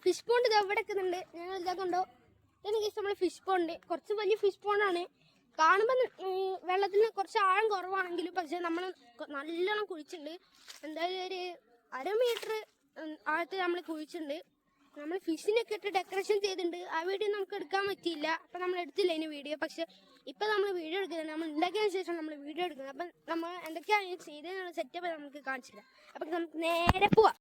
Fish pond ഇത് എവിടെ വെക്കുന്നുണ്ട്. ഞങ്ങൾ ഇതാക്കുണ്ടോ ഗൈസ് നമ്മൾ ഫിഷ് പോണ്ട് കുറച്ച് വലിയ ഫിഷ് പോണ്ടാണ്. കാണുമ്പോൾ വെള്ളത്തിന് കുറച്ച് ആഴം കുറവാണെങ്കിലും പക്ഷെ നമ്മൾ നല്ലോണം കുഴിച്ചിട്ടുണ്ട്. എന്തായാലും ഒരു 1/2 മീറ്റർ ആഴത്തിൽ നമ്മൾ കുഴിച്ചിട്ടുണ്ട്. നമ്മൾ ഫിഷിനൊക്കെ ഇട്ട് ഡെക്കറേഷൻ ചെയ്തിട്ടുണ്ട്. ആ വീഡിയോ നമുക്ക് എടുക്കാൻ പറ്റിയില്ല, അപ്പം നമ്മൾ എടുത്തില്ല ഇനി വീഡിയോ. പക്ഷെ ഇപ്പം നമ്മൾ വീഡിയോ എടുക്കുന്നത് നമ്മൾ ഉണ്ടാക്കിയതിന് ശേഷം നമ്മൾ വീഡിയോ എടുക്കുന്നത്. അപ്പം നമ്മൾ എന്തൊക്കെയാണ് ചെയ്തതെന്നുള്ള സെറ്റപ്പ് നമുക്ക് കാണിച്ചില്ല. അപ്പം നമുക്ക് നേരെ പോവാം.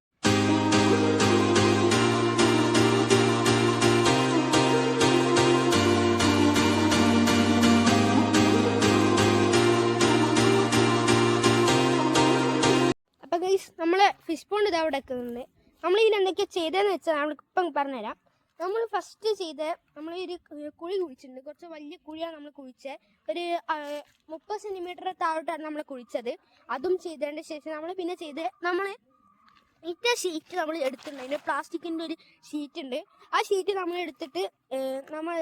അപ്പം ഗൈസ് നമ്മൾ ഫിഷ് പോണ്ട് ഇത് അവിടെ വെക്കുന്നുണ്ട്. നമ്മൾ ഇതിന് എന്തൊക്കെയാണ് ചെയ്തതെന്ന് വെച്ചാൽ നമ്മളിപ്പം പറഞ്ഞുതരാം. നമ്മൾ ഫസ്റ്റ് ചെയ്ത് നമ്മൾ ഒരു കുഴി കുഴിച്ചിട്ടുണ്ട്. കുറച്ച് വലിയ കുഴിയാണ് നമ്മൾ കുഴിച്ചത്. ഒരു 30 സെൻറ്റിമീറ്റർ താഴോട്ടാണ് നമ്മൾ കുഴിച്ചത്. അതും ചെയ്തതിൻ്റെ ശേഷം നമ്മൾ പിന്നെ ചെയ്ത് നമ്മൾ ഇറ്റ ഷീറ്റ് നമ്മൾ എടുത്തിട്ടുണ്ട്. അതിന് പ്ലാസ്റ്റിക്കിൻ്റെ ഒരു ഷീറ്റ് ഉണ്ട്. ആ ഷീറ്റ് നമ്മൾ എടുത്തിട്ട് നമ്മൾ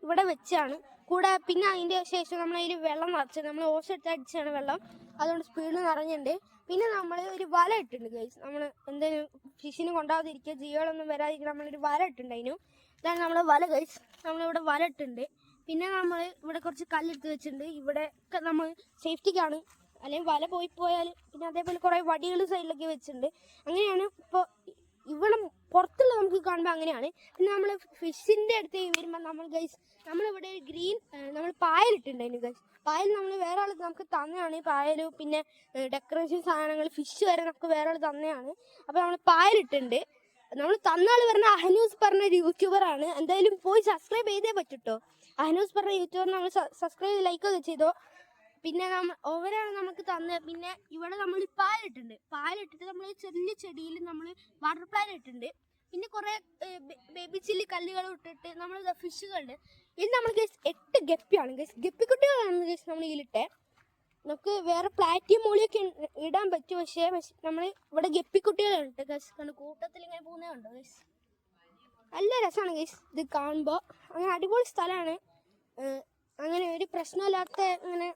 ഇവിടെ വെച്ചാണ് കൂടെ. പിന്നെ അതിൻ്റെ ശേഷം നമ്മൾ അതിൽ വെള്ളം നിറച്ചത് നമ്മൾ ഓസ് എടുത്ത് അടിച്ചാണ് വെള്ളം. അതുകൊണ്ട് സ്പീഡിൽ നിറഞ്ഞിട്ടുണ്ട്. പിന്നെ നമ്മൾ ഒരു വല ഇട്ടിട്ടുണ്ട് ഗൈസ്. നമ്മൾ എന്തെങ്കിലും ഫിഷിന് കൊണ്ടാവാതിരിക്കുക, ജീവികളൊന്നും വരാതിരിക്കുക നമ്മളൊരു വല ഇട്ടിട്ടുണ്ട്. അതിനും ഇതാണ് നമ്മളെ വല ഗൈസ്. നമ്മളിവിടെ വല ഇട്ടിട്ടുണ്ട്. പിന്നെ നമ്മൾ ഇവിടെ കുറച്ച് കല്ലെടുത്ത് വെച്ചിട്ടുണ്ട്. ഇവിടെ നമ്മൾ സേഫ്റ്റിക്കാണ്, അല്ലെങ്കിൽ വല പോയാൽ. പിന്നെ അതേപോലെ കുറേ വടികൾ സൈഡിലൊക്കെ വെച്ചിട്ടുണ്ട്. അങ്ങനെയാണ് ഇപ്പോൾ ഇവിടെ പുറത്തുള്ള നമുക്ക് കാണുമ്പോൾ അങ്ങനെയാണ്. പിന്നെ നമ്മൾ ഫിഷിൻ്റെ അടുത്ത് വരുമ്പോൾ നമ്മൾ ഗൈസ് നമ്മളിവിടെ ഗ്രീൻ നമ്മൾ പായലിട്ടുണ്ടായിരുന്നു ഗൈസ്. പായൽ നമ്മൾ വേറെ ആൾ നമുക്ക് തന്നെയാണ്. പായലും പിന്നെ ഡെക്കറേഷൻ സാധനങ്ങൾ ഫിഷ് വരെ നമുക്ക് വേറെ ആൾ തന്നെയാണ്. അപ്പോൾ നമ്മൾ പായലിട്ടുണ്ട്. നമ്മൾ തന്നാൾ പറഞ്ഞ അഹനൂസ് പറഞ്ഞ ഒരു യൂട്യൂബറാണ്. എന്തായാലും പോയി സബ്സ്ക്രൈബ് ചെയ്തേ പറ്റൂട്ടോ. അഹനൂസ് പറഞ്ഞ യൂട്യൂബർ നമ്മൾ സബ്സ്ക്രൈബ് ലൈക്കൊക്കെ ചെയ്തോ. പിന്നെ ഓവരാണ് നമുക്ക് തന്നത്. പിന്നെ ഇവിടെ നമ്മൾ പായലിട്ടുണ്ട്. പായലിട്ടിട്ട് നമ്മൾ ചെറിയ ചെടിയിൽ നമ്മൾ വാട്ടർ പ്ലാന്റ് ഇട്ടിട്ടുണ്ട്. പിന്നെ കുറേ ബേബി ചില്ലി കല്ലുകൾ ഇട്ടിട്ട് നമ്മൾ ഫിഷുകളുണ്ട്. ഇത് നമ്മൾ ഗൈസ് 8 ഗപ്പിയാണ് ഗൈസ്. ഗപ്പിക്കുട്ടികളാണ് ഗൈസ് നമ്മൾ ഇതിലിട്ടെ. നമുക്ക് വേറെ പ്ലാറ്റിയം മോളിയൊക്കെ ഇടാൻ പറ്റും. പക്ഷേ നമ്മൾ ഇവിടെ ഗപ്പിക്കുട്ടികളുണ്ട് ഗൈസ്. കണ്ട് കൂട്ടത്തിൽ ഇങ്ങനെ പോകുന്നതുണ്ടോ ഗൈസ്. നല്ല രസമാണ് ഗൈസ് ഇത് കാണുമ്പോൾ. അങ്ങനെ അടിപൊളി സ്ഥലമാണ്. അങ്ങനെ ഒരു പ്രശ്നമില്ലാത്ത അങ്ങനെ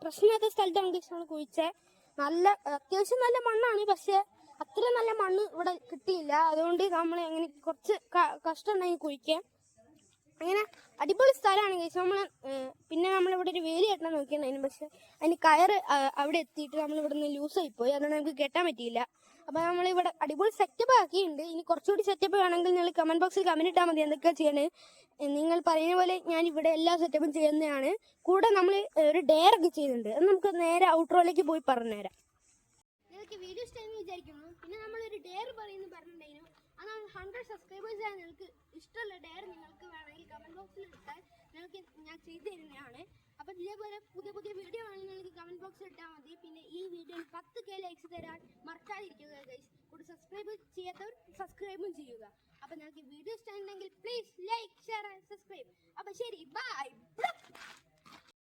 പ്രശ്നമില്ലാത്ത സ്ഥലത്താണ് ഗൈസ് നമ്മൾ കുഴിച്ചത്. നല്ല അത്യാവശ്യം നല്ല മണ്ണാണ്. പക്ഷേ അത്ര നല്ല മണ്ണ് ഇവിടെ കിട്ടിയില്ല. അതുകൊണ്ട് നമ്മൾ അങ്ങനെ കുറച്ച് കഷ്ടമുണ്ടായി കുഴിക്കാൻ. അങ്ങനെ അടിപൊളി സ്ഥലമാണ് ഗൈസ്. നമ്മൾ പിന്നെ നമ്മളിവിടെ ഒരു വേലി കെട്ടാൻ നോക്കിയിട്ടുണ്ടായിരുന്നു. പക്ഷെ അതിന് കയറ് അവിടെ എത്തിയിട്ട് നമ്മളിവിടെ നിന്ന് ലൂസായിപ്പോയി. അതുകൊണ്ട് നമുക്ക് കെട്ടാൻ പറ്റിയില്ല. അപ്പോൾ നമ്മളിവിടെ അടിപൊളി സെറ്റപ്പ് ആക്കിയിട്ടുണ്ട്. ഇനി കുറച്ചുകൂടി സെറ്റപ്പ് വേണമെങ്കിൽ നിങ്ങൾ കമൻറ്റ് ബോക്സിൽ കമൻറ്റ് ഇട്ടാൽ മതി എന്തൊക്കെയാണ് ചെയ്യണേ. നിങ്ങൾ പറയുന്ന പോലെ ഞാൻ ഇവിടെ എല്ലാ സെറ്റപ്പും ചെയ്യുന്നതാണ്. കൂടെ നമ്മൾ ഒരു ഡെയർ ഒക്കെ ചെയ്യുന്നുണ്ട്. അത് നമുക്ക് നേരെ ഔട്ട്രോയിലേക്ക് പോയി പറഞ്ഞുതരാം. നിങ്ങൾക്ക് വീഡിയോ ഇഷ്ടമെന്ന് വിചാരിക്കുന്നു. പിന്നെ നമ്മളൊരു ഡെയർ പറഞ്ഞിട്ടുണ്ടായിരുന്നു. അത് 100 സബ്സ്ക്രൈബേഴ്സ് ആണ്. നിങ്ങൾക്ക് ഇഷ്ടമുള്ള ഡെയർ നിങ്ങൾക്ക് വേണമെങ്കിൽ കമൻറ്റ് ബോക്സിൽ ഇട്ടാൽ നിങ്ങൾക്ക് ഞാൻ ചെയ്തു തരുന്നതാണ്. അപ്പം ഇതേപോലെ പുതിയ പുതിയ വീഡിയോ ആണെങ്കിൽ നിങ്ങൾക്ക് കമൻറ്റ് ബോക്സിൽ ഇട്ടാൽ മതി. പിന്നെ ഈ വീഡിയോയിൽ 10K ലൈക്സ് തരാൻ മറക്കാതിരിക്കുക ഗൈസ്. കൂടെ സബ്സ്ക്രൈബ് ചെയ്യാത്തവർ സബ്സ്ക്രൈബും ചെയ്യുക. അപ്പം നിങ്ങൾക്ക് വീഡിയോ ഇഷ്ടമുണ്ടെങ്കിൽ please like, share and subscribe. അപ്പം ശരി, ബൈ.